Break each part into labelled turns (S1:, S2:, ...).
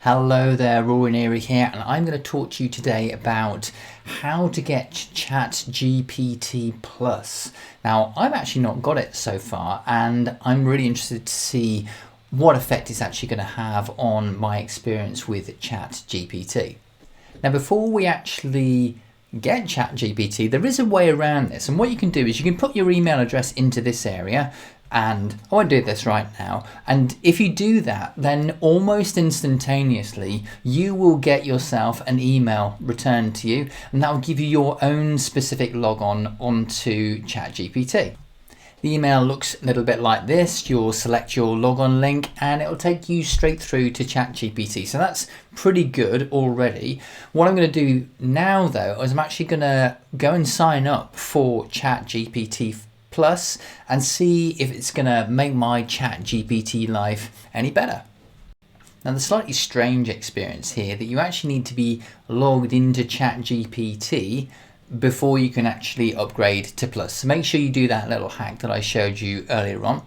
S1: Hello there, Rory Neary here, and I'm going to talk to you today about how to get ChatGPT Plus. Now, I've actually not got it so far, and I'm really interested to see what effect it's actually going to have on my experience with ChatGPT. Now, before we actually get ChatGPT, there is a way around this, and what you can do is you can put your email address into this area, and I won't do this right now. And if you do that, then almost instantaneously, you will get yourself an email returned to you, and that will give you your own specific logon onto ChatGPT. The email looks a little bit like this. You'll select your logon link and it'll take you straight through to ChatGPT. So that's pretty good already. What I'm going to do now though is I'm actually going to go and sign up for ChatGPT Plus and see if it's going to make my ChatGPT life any better. Now, the slightly strange experience here that you actually need to be logged into ChatGPT before you can actually upgrade to Plus. So make sure you do that little hack that I showed you earlier on.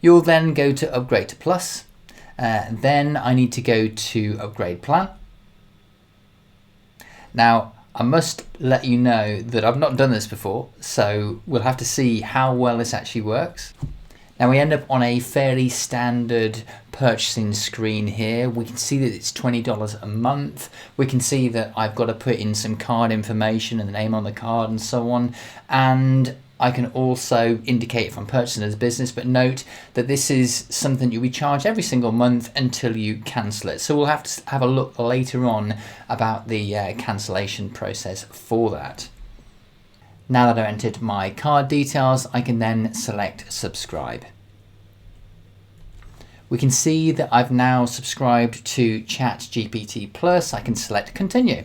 S1: You'll then go to upgrade to Plus. Then I need to go to upgrade plan. Now, I must let you know that I've not done this before, so we'll have to see how well this actually works. Now we end up on a fairly standard purchasing screen here. We can see that it's $20 a month. We can see that I've got to put in some card information and the name on the card and so on. And I can also indicate if I'm purchasing as a business, but note that this is something you'll be charged every single month until you cancel it. So we'll have to have a look later on about the cancellation process for that. Now that I've entered my card details, I can then select subscribe. We can see that I've now subscribed to ChatGPT Plus. I can select continue.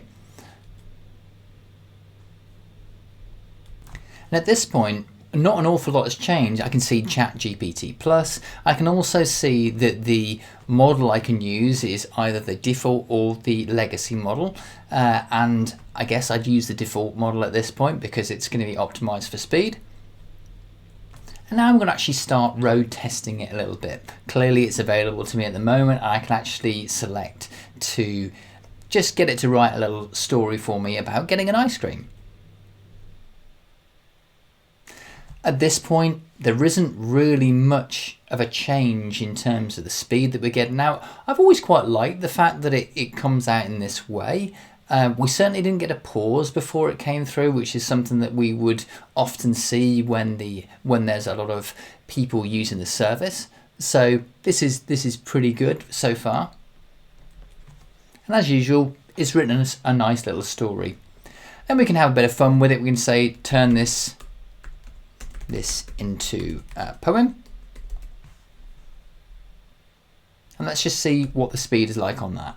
S1: And at this point, not an awful lot has changed. I can see ChatGPT Plus. I can also see that the model I can use is either the default or the legacy model. And I guess I'd use the default model at this point because it's going to be optimized for speed. And now I'm going to actually start road testing it a little bit. Clearly it's available to me at the moment. I can actually select to just get it to write a little story for me about getting an ice cream. At this point, there isn't really much of a change in terms of the speed that we're getting. Now, I've always quite liked the fact that it comes out in this way. We certainly didn't get a pause before it came through, which is something that we would often see when there's a lot of people using the service. So this is pretty good so far. And as usual, it's written us a nice little story. And we can have a bit of fun with it. We can say, turn this into a poem. And let's just see what the speed is like on that.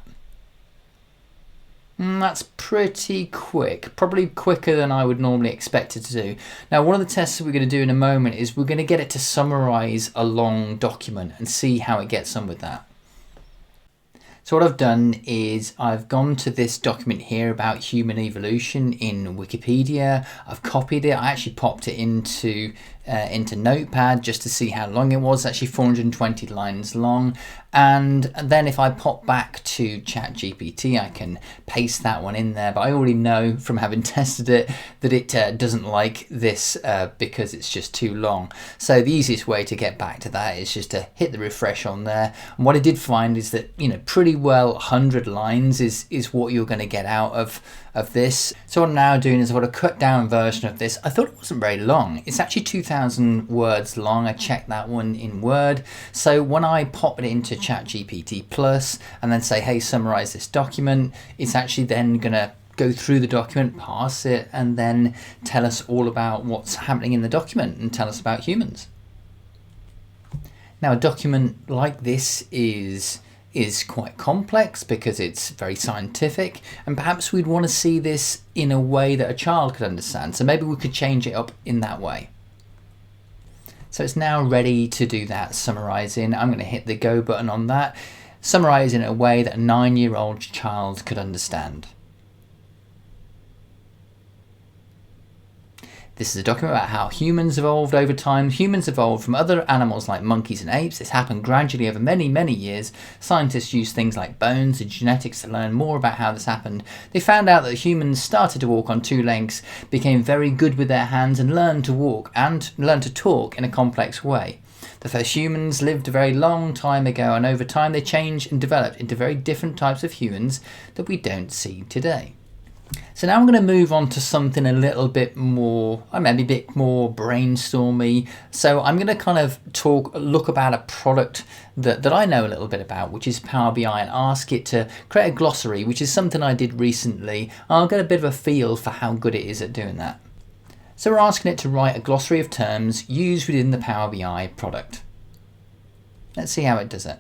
S1: That's pretty quick, probably quicker than I would normally expect it to do. Now, one of the tests that we're going to do in a moment is we're going to get it to summarize a long document and see how it gets on with that. So what I've done is I've gone to this document here about human evolution in Wikipedia. I've copied it. I actually popped it into Notepad just to see how long it was. It's actually 420 lines long. And then if I pop back to ChatGPT, I can paste that one in there. But I already know from having tested it that it doesn't like this because it's just too long. So the easiest way to get back to that is just to hit the refresh on there. And what I did find is that, pretty well 100 lines is what you're going to get out of this. So what I'm now doing is I've got a cut down version of this. I thought it wasn't very long. It's actually 2,000 words long. I checked that one in Word. So when I pop it into ChatGPT Plus and then say, hey, summarize this document, it's actually then going to go through the document, parse it, and then tell us all about what's happening in the document and tell us about humans. Now, a document like this is quite complex because it's very scientific, and perhaps we'd want to see this in a way that a child could understand. So maybe we could change it up in that way. So it's now ready to do that summarizing. I'm going to hit the go button on that. Summarize in a way that a 9-year-old child could understand. This is a document about how humans evolved over time. Humans evolved from other animals like monkeys and apes. This happened gradually over many, many years. Scientists used things like bones and genetics to learn more about how this happened. They found out that humans started to walk on two legs, became very good with their hands, and learned to walk and learned to talk in a complex way. The first humans lived a very long time ago, and over time they changed and developed into very different types of humans that we don't see today. So now I'm going to move on to something a little bit more, maybe a bit more brainstormy. So I'm going to kind of look about a product that I know a little bit about, which is Power BI, and ask it to create a glossary, which is something I did recently. I'll get a bit of a feel for how good it is at doing that. So we're asking it to write a glossary of terms used within the Power BI product. Let's see how it does it.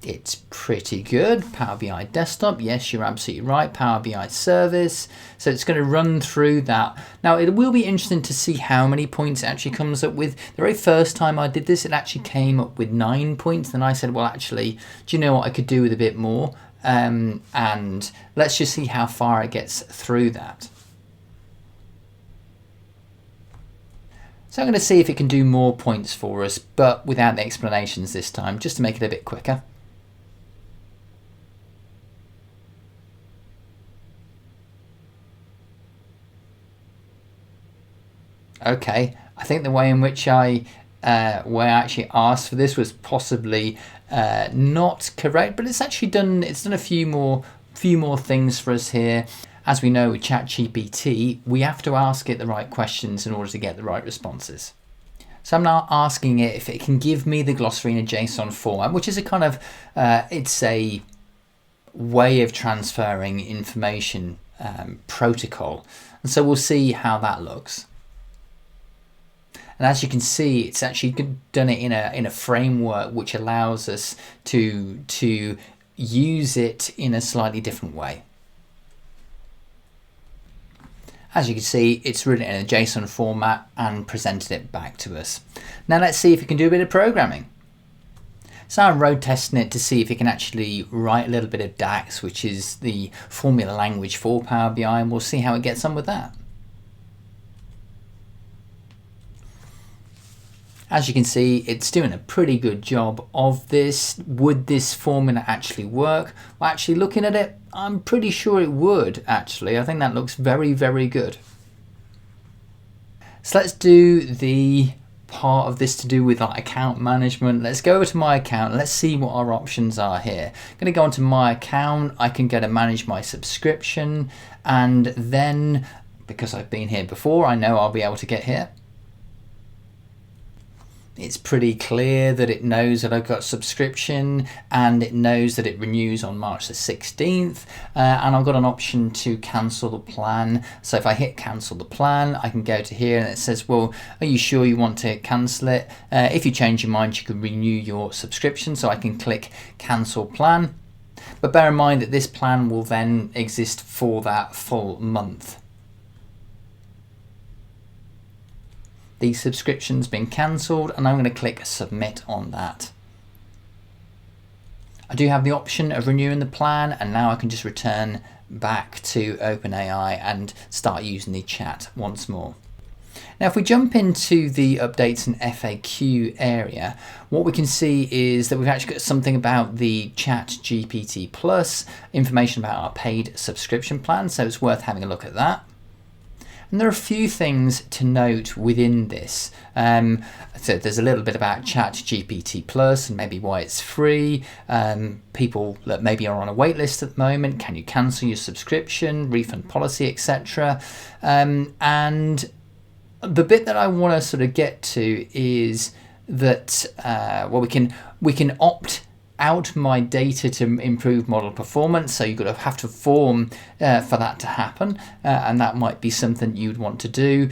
S1: It's pretty good. Power BI desktop, yes, you're absolutely right. Power BI service. So it's going to run through that. Now it will be interesting to see how many points it actually comes up with. The very first time I did this, it actually came up with 9 points. Then I said, well, actually, do you know what I could do with a bit more? And let's just see how far it gets through that. So I'm going to see if it can do more points for us, but without the explanations this time, just to make it a bit quicker. Okay, I think the way in which I actually asked for this was possibly not correct, but it's actually done. It's done a few more things for us here. As we know with ChatGPT, we have to ask it the right questions in order to get the right responses. So I'm now asking it if it can give me the glossary in a JSON format, which is a kind of it's a way of transferring information protocol, and so we'll see how that looks. And as you can see, it's actually done it in a framework which allows us to use it in a slightly different way. As you can see, it's written in a JSON format and presented it back to us. Now let's see if it can do a bit of programming. So I'm road testing it to see if it can actually write a little bit of DAX, which is the formula language for Power BI, and we'll see how it gets on with that. As you can see, it's doing a pretty good job of this. Would this formula actually work? Well, actually looking at it, I'm pretty sure it would actually. I think that looks very, very good. So let's do the part of this to do with like account management. Let's go over to my account. Let's see what our options are here. I'm going to go onto my account. I can go to manage my subscription, and then because I've been here before, I know I'll be able to get here. It's pretty clear that it knows that I've got subscription, and it knows that it renews on March the 16th, and I've got an option to cancel the plan. So if I hit cancel the plan, I can go to here and it says, well, are you sure you want to cancel it? If you change your mind, you can renew your subscription. So I can click cancel plan, but bear in mind that this plan will then exist for that full month. The subscription's been cancelled, and I'm going to click submit on that. I do have the option of renewing the plan, and now I can just return back to OpenAI and start using the chat once more. Now if we jump into the updates and FAQ area, what we can see is that we've actually got something about the ChatGPT Plus, information about our paid subscription plan, so it's worth having a look at that. And there are a few things to note within this. So there's a little bit about ChatGPT Plus and maybe why it's free. People that maybe are on a wait list at the moment, can you cancel your subscription, refund policy, etc. And the bit that I want to sort of get to is that well, we can opt out my data to improve model performance, so you've got to have to form for that to happen, and that might be something you'd want to do.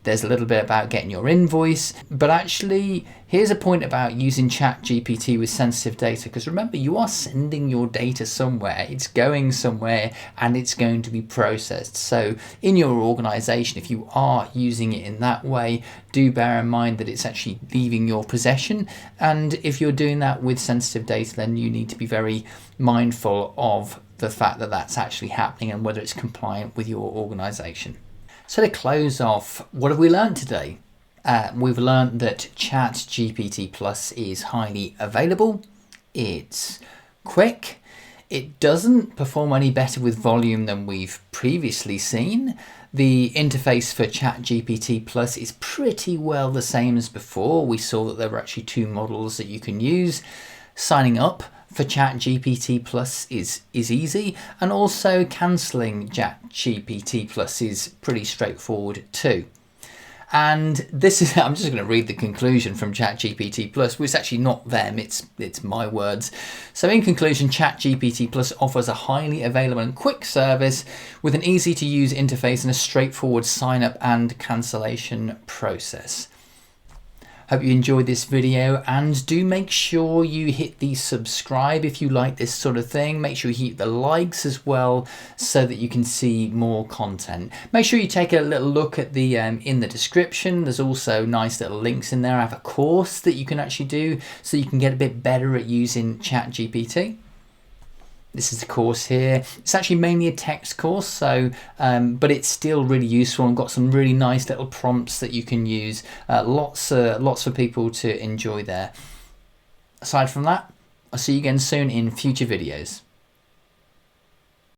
S1: There's a little bit about getting your invoice, but actually here's a point about using ChatGPT with sensitive data, because remember, you are sending your data somewhere, it's going somewhere, and it's going to be processed. So in your organization, if you are using it in that way, do bear in mind that it's actually leaving your possession. And if you're doing that with sensitive data, then you need to be very mindful of the fact that that's actually happening and whether it's compliant with your organization. So to close off, what have we learned today? We've learned that ChatGPT Plus is highly available, it's quick, it doesn't perform any better with volume than we've previously seen. The interface for ChatGPT Plus is pretty well the same as before. We saw that there were actually 2 models that you can use. Signing up for ChatGPT Plus is easy, and also cancelling ChatGPT Plus is pretty straightforward too. And this is, I'm just going to read the conclusion from ChatGPT Plus, which is actually not them, it's my words. So in conclusion, ChatGPT Plus offers a highly available and quick service with an easy to use interface and a straightforward sign up and cancellation process. Hope you enjoyed this video, and do make sure you hit the subscribe if you like this sort of thing. Make sure you hit the likes as well so that you can see more content. Make sure you take a little look at the in the description. There's also nice little links in there. I have a course that you can actually do so you can get a bit better at using ChatGPT. This is the course here. It's actually mainly a text course, so but it's still really useful and got some really nice little prompts that you can use. Lots for people to enjoy there. Aside from that, I'll see you again soon in future videos.